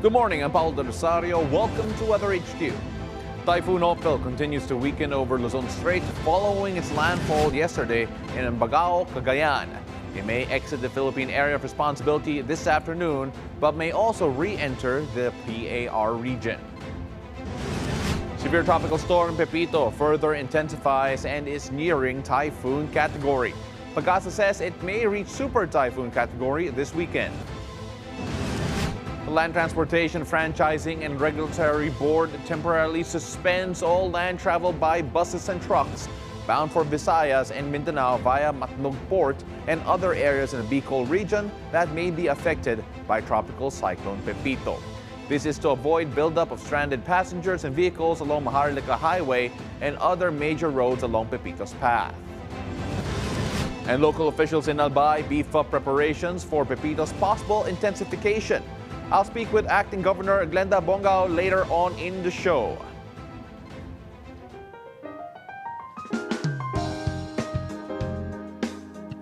Good morning, I'm Paolo del Rosario. Welcome to Weather HQ. Typhoon Ophel continues to weaken over Luzon Strait following its landfall yesterday in Bagao, Cagayan. It may exit the Philippine area of responsibility this afternoon, but may also re-enter the PAR region. Severe tropical storm Pepito further intensifies and is nearing typhoon category. Pagasa says it may reach super typhoon category this weekend. The Land Transportation, Franchising and Regulatory Board temporarily suspends all land travel by buses and trucks bound for Visayas and Mindanao via Matnog Port and other areas in the Bicol region that may be affected by Tropical Cyclone Pepito. This is to avoid buildup of stranded passengers and vehicles along Maharlika Highway and other major roads along Pepito's path. And local officials in Albay beef up preparations for Pepito's possible intensification. I'll speak with Acting Governor Glenda Bongao later on in the show.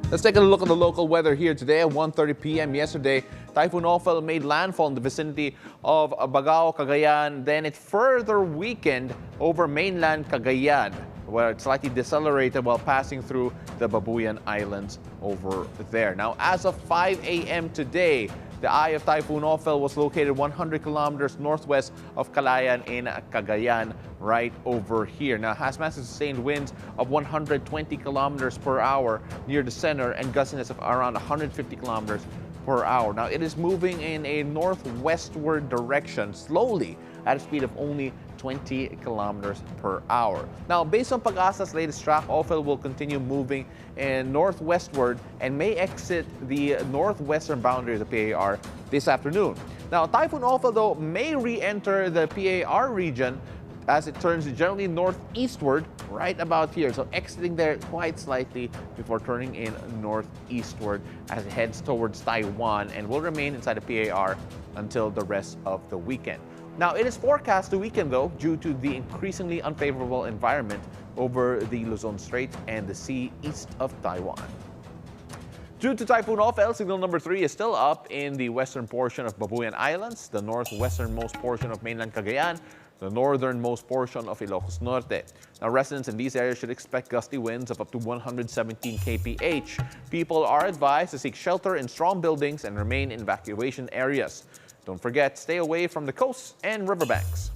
Let's take a look at the local weather here today at 1:30 p.m. yesterday. Typhoon Ophel made landfall in the vicinity of Bagao, Cagayan. Then it further weakened over mainland Cagayan, where it slightly decelerated while passing through the Babuyan Islands over there. Now, as of 5 a.m. today, the eye of Typhoon Ophel was located 100 kilometers northwest of Calayan in Cagayan, right over here. Now, has massive sustained winds of 120 kilometers per hour near the center and gustiness of around 150 kilometers per hour. Now, it is moving in a northwestward direction slowly at a speed of only 20 kilometers per hour. Now, based on Pag-asa's latest track, Ophel will continue moving in northwestward and may exit the northwestern boundary of the PAR this afternoon. Now, Typhoon Ophel, though, may re-enter the PAR region as it turns generally northeastward right about here. So exiting there quite slightly before turning in northeastward as it heads towards Taiwan and will remain inside the PAR until the rest of the weekend. Now, it is forecast to weaken, though, due to the increasingly unfavorable environment over the Luzon Strait and the sea east of Taiwan. Due to Typhoon Ophel, signal number 3 is still up in the western portion of Babuyan Islands, the northwesternmost portion of mainland Cagayan, the northernmost portion of Ilocos Norte. Now, residents in these areas should expect gusty winds of up to 117 kph. People are advised to seek shelter in strong buildings and remain in evacuation areas. Don't forget, stay away from the coasts and riverbanks.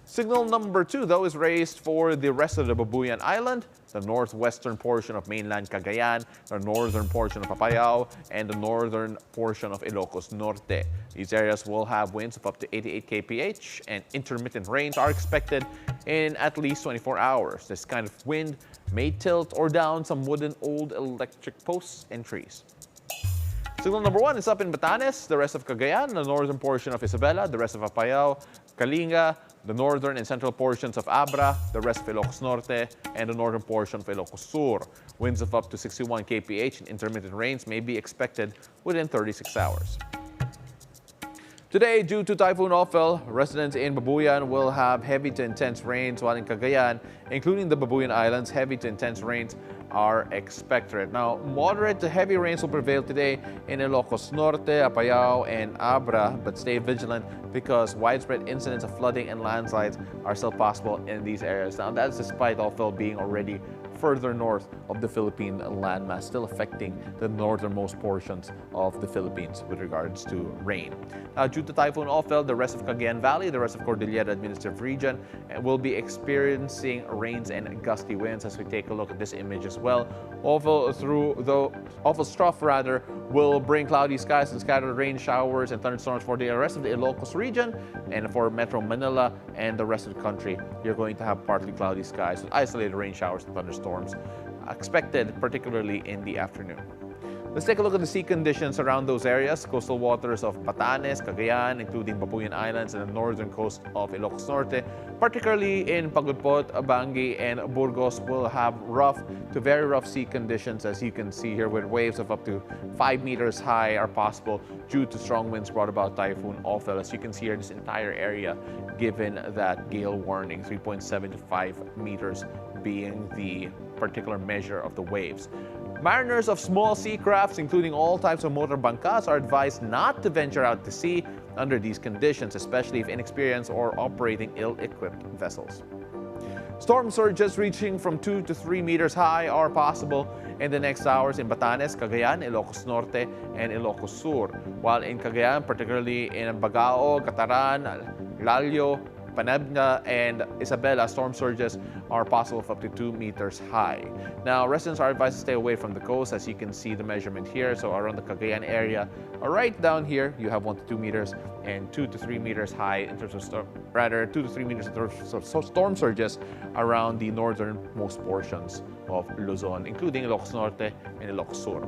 Signal number 2, though, is raised for the rest of the Babuyan Island, the northwestern portion of mainland Cagayan, the northern portion of Apayao, and the northern portion of Ilocos Norte. These areas will have winds of up to 88 kph, and intermittent rains are expected in at least 24 hours. This kind of wind may tilt or down some wooden old electric posts and trees. Signal number 1 is up in Batanes, the rest of Cagayan, the northern portion of Isabela, the rest of Apayao, Kalinga, the northern and central portions of Abra, the rest of Ilocos Norte, and the northern portion of Ilocos Sur. Winds of up to 61 kph and intermittent rains may be expected within 36 hours. Today, due to Typhoon Ophel, residents in Babuyan will have heavy to intense rains, while in Cagayan, including the Babuyan Islands, heavy to intense rains are expected. Now, moderate to heavy rains will prevail today in Ilocos Norte, Apayao, and Abra, but stay vigilant because widespread incidents of flooding and landslides are still possible in these areas. Now, that's despite Ophel being already further north of the Philippine landmass, still affecting the northernmost portions of the Philippines with regards to rain. Now, due to Typhoon Ophel, the rest of Cagayan Valley, the rest of Cordillera Administrative Region will be experiencing rains and gusty winds. As we take a look at this image as well, Ophel's trough will bring cloudy skies and scattered rain showers and thunderstorms for the rest of the Ilocos region, and for Metro Manila and the rest of the country, you're going to have partly cloudy skies with isolated rain showers and thunderstorms expected, particularly in the afternoon. Let's take a look at the sea conditions around those areas. Coastal waters of Batanes, Cagayan, including Babuyan Islands and the northern coast of Ilocos Norte, particularly in Pagudpot, Abangi, and Burgos, will have rough to very rough sea conditions, as you can see here, with waves of up to 5 meters high are possible due to strong winds brought about Typhoon Ophel. As you can see here, this entire area given that gale warning, 3.7 to 5 meters being the particular measure of the waves. Mariners of small sea crafts, including all types of motor bangkas, are advised not to venture out to sea under these conditions, especially if inexperienced or operating ill-equipped vessels. Storm surges reaching from 2 to 3 meters high are possible in the next hours in Batanes, Cagayan, Ilocos Norte, and Ilocos Sur. While in Cagayan, particularly in Bagao, Cataran, Lalio, Panabna, and Isabela, storm surges are possible of up to 2 meters high. Now, residents are advised to stay away from the coast, as you can see the measurement here. So around the Cagayan area, right down here, you have 1 to 2 meters and 2 to 3 meters high in terms of 2 to 3 meters in terms of storm surges around the northernmost portions of Luzon, including Ilocos Norte and Ilocos Sur.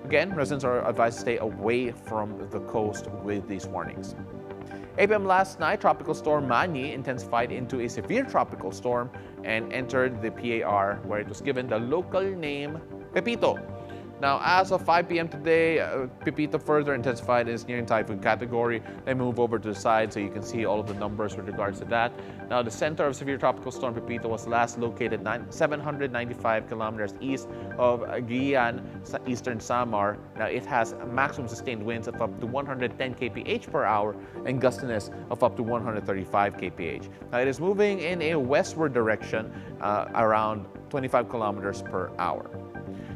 Again, residents are advised to stay away from the coast with these warnings. 8 p.m. last night, Tropical Storm Manny intensified into a severe tropical storm and entered the PAR, where it was given the local name Pepito. Now, as of 5 p.m. today, Pepito further intensified and is nearing typhoon category. Let me move over to the side so you can see all of the numbers with regards to that. Now, the center of severe tropical storm Pepito was last located 795 kilometers east of Guian, eastern Samar. Now, it has maximum sustained winds of up to 110 kph per hour and gustiness of up to 135 kph. Now, it is moving in a westward direction around 25 kilometers per hour.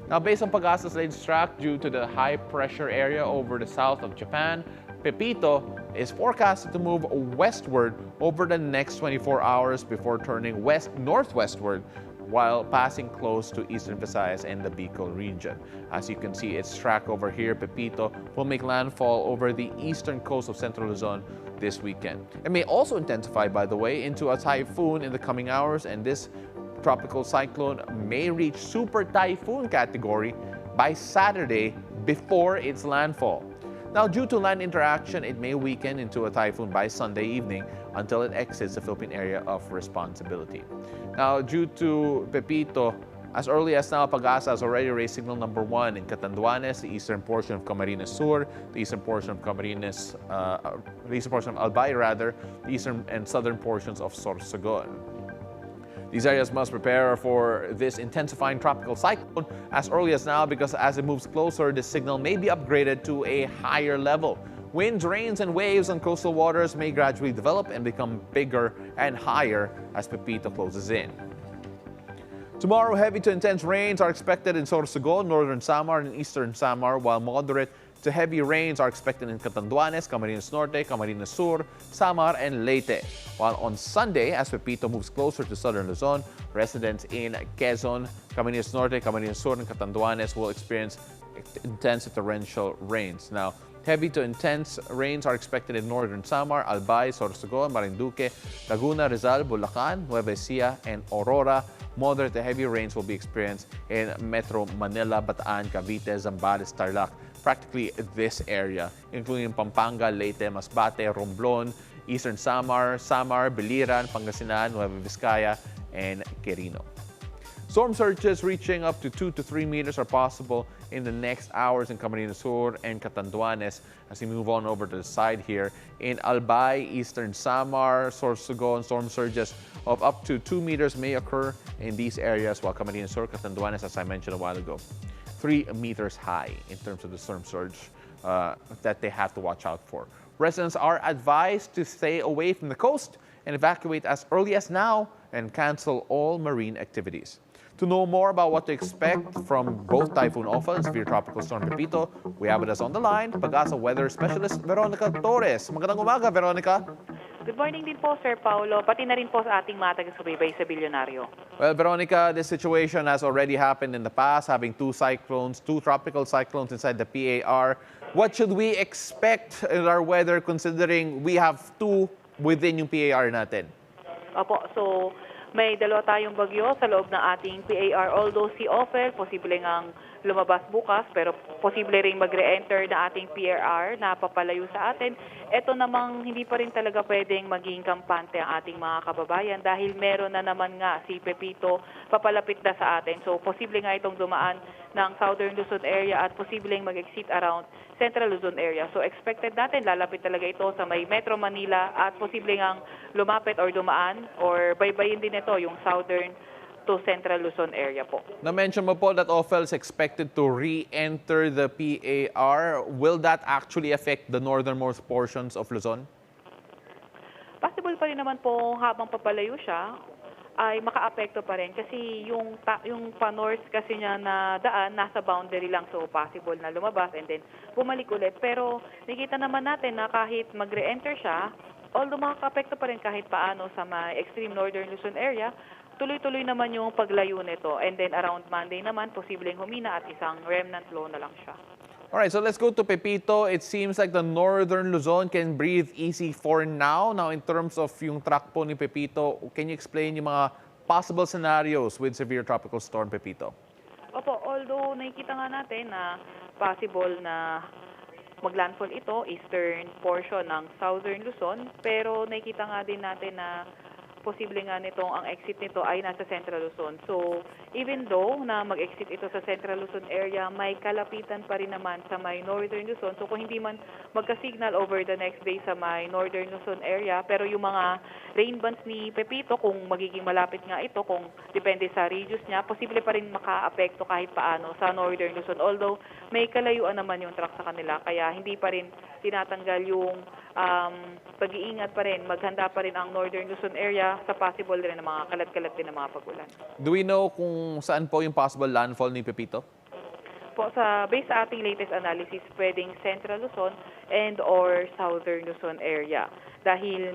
Now, based on Pag-asa's latest track, due to the high pressure area over the south of Japan, Pepito is forecasted to move westward over the next 24 hours before turning west-northwestward while passing close to eastern Visayas and the Bicol region. As you can see, its track over here, Pepito, will make landfall over the eastern coast of Central Luzon this weekend. It may also intensify, by the way, into a typhoon in the coming hours, and this tropical cyclone may reach super typhoon category by Saturday before its landfall. Now, due to land interaction, it may weaken into a typhoon by Sunday evening until it exits the Philippine area of responsibility. Now, due to Pepito, as early as now, Pag-asa has already raised signal number 1 in Catanduanes, the eastern portion of Camarines Sur, the eastern portion of Camarines, the eastern portion of Albay, rather, the eastern and southern portions of Sorsogon. These areas must prepare for this intensifying tropical cyclone as early as now, because as it moves closer, the signal may be upgraded to a higher level. Winds, rains, and waves on coastal waters may gradually develop and become bigger and higher as Pepito closes in. Tomorrow, heavy to intense rains are expected in Sorsogon, northern Samar, and eastern Samar, while moderate to heavy rains are expected in Catanduanes, Camarines Norte, Camarines Sur, Samar, and Leyte. While on Sunday, as Pepito moves closer to southern Luzon, residents in Quezon, Camarines Norte, Camarines Sur, and Catanduanes will experience intense torrential rains. Now, heavy to intense rains are expected in northern Samar, Albay, Sorsogon, Marinduque, Laguna, Rizal, Bulacan, Nueva Ecija, and Aurora. Moderate to heavy rains will be experienced in Metro Manila, Bataan, Cavite, Zambales, Tarlac, practically this area, including Pampanga, Leyte, Masbate, Romblon, eastern Samar, Biliran, Pangasinan, Nueva Vizcaya, and Quirino. Storm surges reaching up to 2 to 3 meters are possible in the next hours in Camarines Sur and Catanduanes. As we move on over to the side here, in Albay, eastern Samar, Sorsogon, storm surges of up to 2 meters may occur in these areas, while Camarines Sur, Catanduanes, as I mentioned a while ago, 3 meters high in terms of the storm surge that they have to watch out for. Residents are advised to stay away from the coast and evacuate as early as now and cancel all marine activities. To know more about what to expect from both Typhoon Ophel and severe tropical storm Pepito, we have with us on the line Pag-asa weather specialist Veronica Torres. Magandang umaga, Veronica. Good morning din po, Sir Paulo, pati na rin po sa ating mga taga-subaybay sa Bilyonaryo. Well, Veronica, this situation has already happened in the past, having two tropical cyclones inside the PAR. What should we expect in our weather considering we have 2 within yung PAR natin? Opo, so may dalawa tayong bagyo sa loob ng ating PAR. Although si Ophel, posible ngang lumabas bukas, pero posible ring mag-re-enter na ating PAR na papalayo sa atin. Ito namang hindi pa rin talaga pwedeng maging kampante ang ating mga kababayan dahil meron na naman nga si Pepito papalapit na sa atin. So posible nga itong dumaan ng Southern Luzon area at posibleng mag-exit around Central Luzon area. So expected natin lalapit talaga ito sa may Metro Manila at posible ngang lumapit or dumaan or baybayin din ito yung Southern to Central Luzon area po. Na-mention mo po that OFL is expected to re-enter the PAR. Will that actually affect the northernmost portions of Luzon? Possible pa rin naman po habang papalayo siya ay makaapekto pa rin kasi yung pa-north kasi niya na daan nasa boundary lang, so possible na lumabas and then bumalik ulit. Pero nakita naman natin na kahit mag-re-enter siya, although makakaapekto pa rin kahit paano sa may extreme northern Luzon area, tuloy-tuloy naman yung paglayo nito, and then around Monday naman posibleng humina at isang remnant low na lang siya. Alright, so let's go to Pepito. It seems like the northern Luzon can breathe easy for now. Now, in terms of yung track po ni Pepito, can you explain yung mga possible scenarios with severe tropical storm Pepito? Opo, although nakikita nga natin na possible na maglandfall ito, eastern portion ng southern Luzon, pero nakikita nga din natin na posible nga nitong ang exit nito ay nasa Central Luzon. So, even though na mag-exit ito sa Central Luzon area, may kalapitan pa rin naman sa may Northern Luzon. So, kung hindi man magka-signal over the next day sa may Northern Luzon area, pero yung mga rain bands ni Pepito, kung magiging malapit nga ito, kung depende sa radius niya, posible pa rin maka-apekto kahit paano sa Northern Luzon. Although, may kalayuan naman yung track sa kanila, kaya hindi pa rin tinatanggal yung pag-iingat pa rin, maghanda pa rin ang Northern Luzon area sa possible rin ng mga kalat-kalat din ng mga pagulan. Do we know kung saan po yung possible landfall ni Pepito? Po, based sa ating latest analysis, pwedeng Central Luzon and or Southern Luzon area. Dahil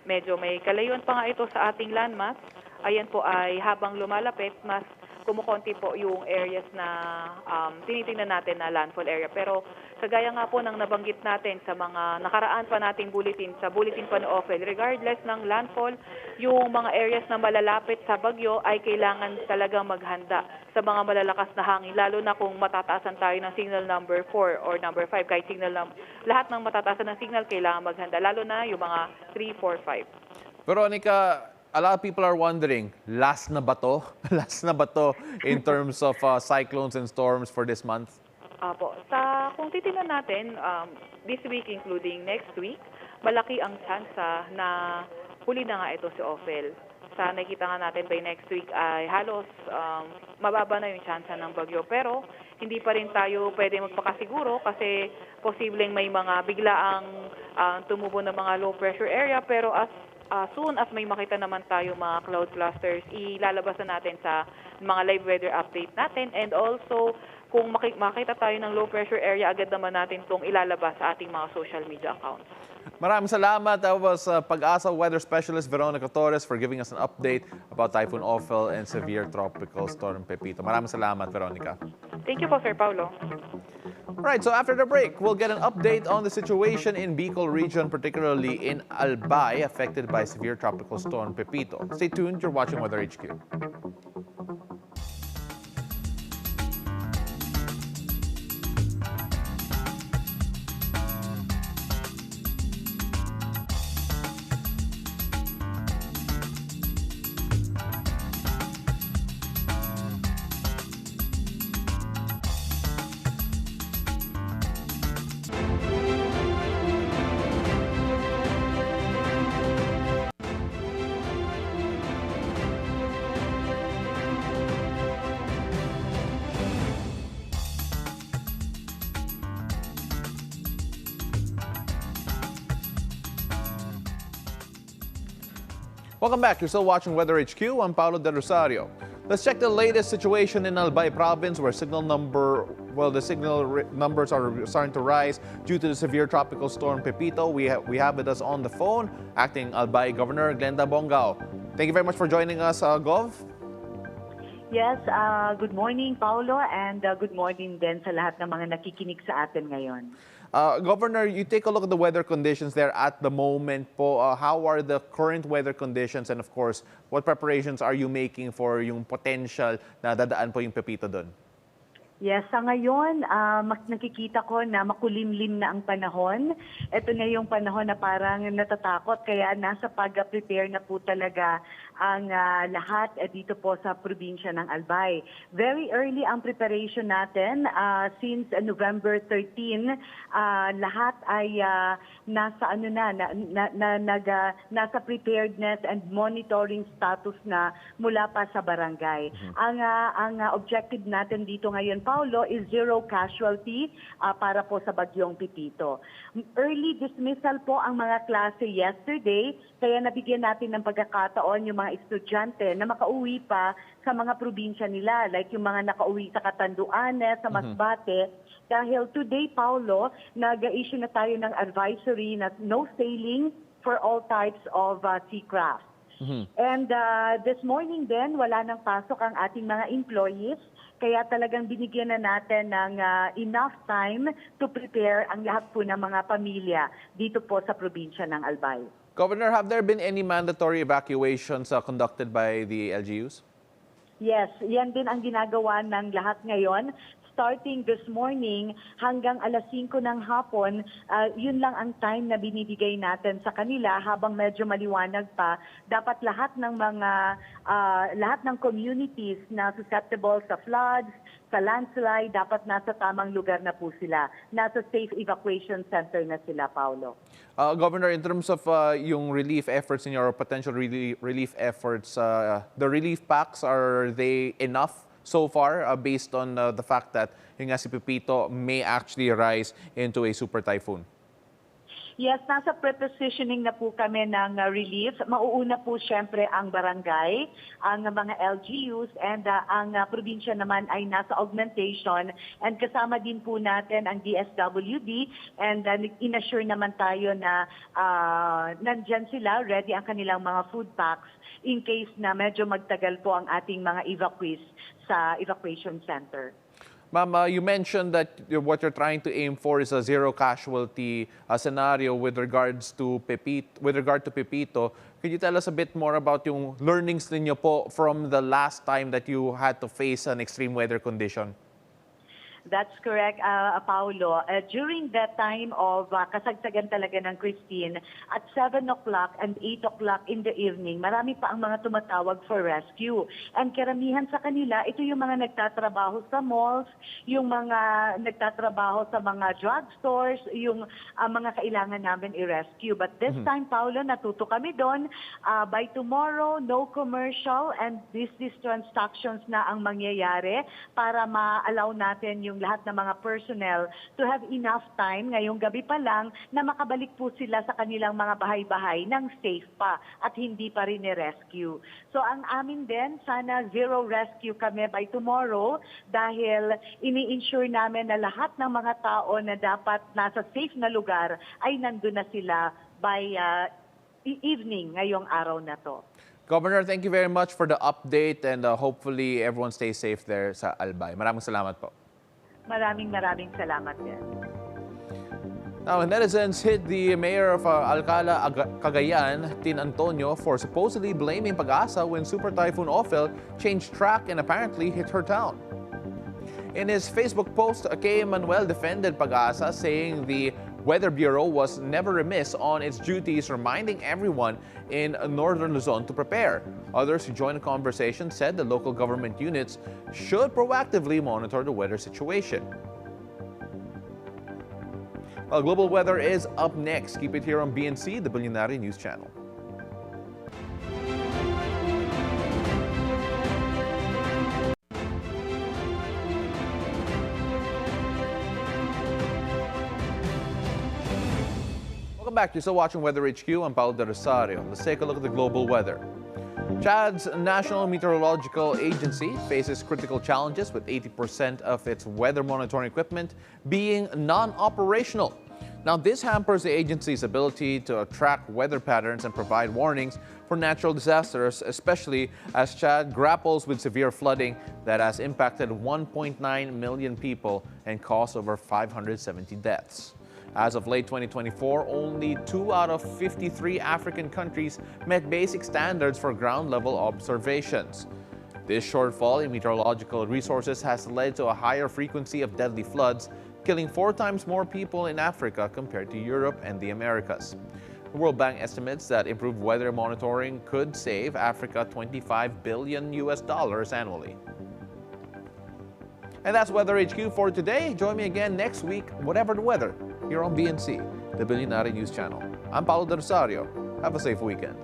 medyo may kalayuan pa nga ito sa ating landmass, ayan po ay habang lumalapit, mas kumukonti po yung areas na tinitingnan natin na landfall area. Pero kagaya nga po ng nabanggit natin sa mga nakaraan pa nating bulletin, sa bulletin pa ng OFL, regardless ng landfall, yung mga areas na malalapit sa bagyo ay kailangan talagang maghanda sa mga malalakas na hangin, lalo na kung matataasan tayo ng signal number 4 or number 5, kahit lahat ng matataasan ng signal kailangan maghanda, lalo na yung mga 3, 4, 5. Veronica, a lot of people are wondering, last na ba to? Last na ba to in terms of cyclones and storms for this month? Apo, kung titingnan natin, this week including next week, malaki ang tsansa na huli na nga ito si OFL. Sa nakikita nga natin by next week ay halos mababa na yung tsansa ng bagyo. Pero hindi pa rin tayo pwede magpakasiguro kasi posibleng may mga biglaang tumubo ng mga low pressure area. Pero as soon as may makita naman tayo mga cloud clusters, ilalabas na natin sa mga live weather update natin. And also, kung makita tayo ng low pressure area, agad naman natin itong ilalabas sa ating mga social media accounts. Maraming salamat. That was Pag-asa Weather Specialist Veronica Torres for giving us an update about Typhoon Ophel and severe tropical storm Pepito. Maraming salamat, Veronica. Thank you po, Sir Paulo. Right, so after the break, we'll get an update on the situation in Bicol region, particularly in Albay, affected by severe tropical storm Pepito. Stay tuned. You're watching Weather HQ. Welcome back. You're still watching Weather HQ. I'm Paolo del Rosario. Let's check the latest situation in Albay province where the signal numbers are starting to rise due to the severe tropical storm Pepito. We have with us on the phone acting Albay Governor Glenda Bongao. Thank you very much for joining us, Gov. Yes, good morning, Paolo, and good morning din sa lahat ng mga nakikinig sa atin ngayon. Governor, you take a look at the weather conditions there at the moment po. How are the current weather conditions, and of course, what preparations are you making for yung potential na dadaan po yung Pepito doon? Yes, sa ngayon, nakikita ko na makulimlim na ang panahon. Ito na yung panahon na parang natatakot, kaya nasa pag-prepare na po talaga ang lahat dito po sa probinsya ng Albay. Very early ang preparation natin. Since November 13, lahat ay nasa nasa preparedness and monitoring status na mula pa sa barangay. Ang objective natin dito ngayon, Paolo, is zero casualty para po sa bagyong Pipito. Early dismissal po ang mga klase yesterday, kaya nabigyan natin ng pagkakataon yung mga estudyante na makauwi pa sa mga probinsya nila, like yung mga nakauwi sa Catanduanes, sa Masbate. Dahil today, Paolo, nag-issue na tayo ng advisory na no sailing for all types of seacraft. And this morning din, wala nang pasok ang ating mga employees. Kaya talagang binigyan na natin ng enough time to prepare ang lahat po ng mga pamilya dito po sa probinsya ng Albay. Governor, have there been any mandatory evacuations conducted by the LGUs? Yes, yan din ang ginagawa ng lahat ngayon. Starting this morning hanggang alas 5 ng hapon, yun lang ang time na binibigay natin sa kanila habang medyo maliwanag pa. Dapat lahat ng communities na susceptible sa floods, sa landslide, dapat nasa tamang lugar na po sila. Nasa safe evacuation center na sila, Paolo. Governor, in terms of yung relief efforts in your potential relief efforts, the relief packs, are they enough so far based on the fact that yung nga si Pipito may actually rise into a super typhoon? Yes, nasa prepositioning na po kami ng relief. Mauuna po siyempre ang barangay, ang mga LGUs, and ang probinsya naman ay nasa augmentation. And kasama din po natin ang DSWD, and in-assure naman tayo na nandyan sila, ready ang kanilang mga food packs in case na medyo magtagal po ang ating mga evacuees sa evacuation center. Ma'am, you mentioned that what you're trying to aim for is a zero casualty scenario with regard to Pipito. Could you tell us a bit more about yung learnings ninyo po from the last time that you had to face an extreme weather condition? That's correct, Paolo. During that time of kasagsagan talaga ng Christine, at 7 o'clock and 8 o'clock in the evening, marami pa ang mga tumatawag for rescue. And karamihan sa kanila, ito yung mga nagtatrabaho sa malls, yung mga nagtatrabaho sa mga drugstores, yung mga kailangan namin i-rescue. But this time, Paolo, natuto kami doon. By tomorrow, no commercial and these transactions na ang mangyayari para ma-allow natin yung lahat ng mga personnel to have enough time ngayong gabi pa lang na makabalik po sila sa kanilang mga bahay-bahay ng safe pa at hindi pa rin i-rescue. So ang amin din, sana zero rescue kami by tomorrow dahil ini-ensure namin na lahat ng mga tao na dapat nasa safe na lugar ay nandun na sila by evening ngayong araw na to. Governor, thank you very much for the update and hopefully everyone stays safe there sa Albay. Maraming salamat po. Maraming salamat din. Now, netizens hit the mayor of Alcala, Cagayan, Tin Antonio, for supposedly blaming Pag-asa when Super Typhoon Ophel changed track and apparently hit her town. In his Facebook post, K. Manuel defended Pag-asa, saying the Weather Bureau was never remiss on its duties, reminding everyone in northern Luzon to prepare. Others who joined the conversation said the local government units should proactively monitor the weather situation. Well, global weather is up next. Keep it here on BNC, the Bilyonaryo News Channel. Welcome back. You're still watching Weather HQ. I'm Paolo del Rosario. Let's take a look at the global weather. Chad's National Meteorological Agency faces critical challenges with 80% of its weather monitoring equipment being non-operational. Now, this hampers the agency's ability to track weather patterns and provide warnings for natural disasters, especially as Chad grapples with severe flooding that has impacted 1.9 million people and caused over 570 deaths. As of late 2024, only 2 out of 53 African countries met basic standards for ground-level observations. This shortfall in meteorological resources has led to a higher frequency of deadly floods, killing 4 times more people in Africa compared to Europe and the Americas. The World Bank estimates that improved weather monitoring could save Africa $25 billion annually. And that's Weather HQ for today. Join me again next week, whatever the weather, here on BNC, the Bilyonaryo News Channel. I'm Paolo del Rosario. Have a safe weekend.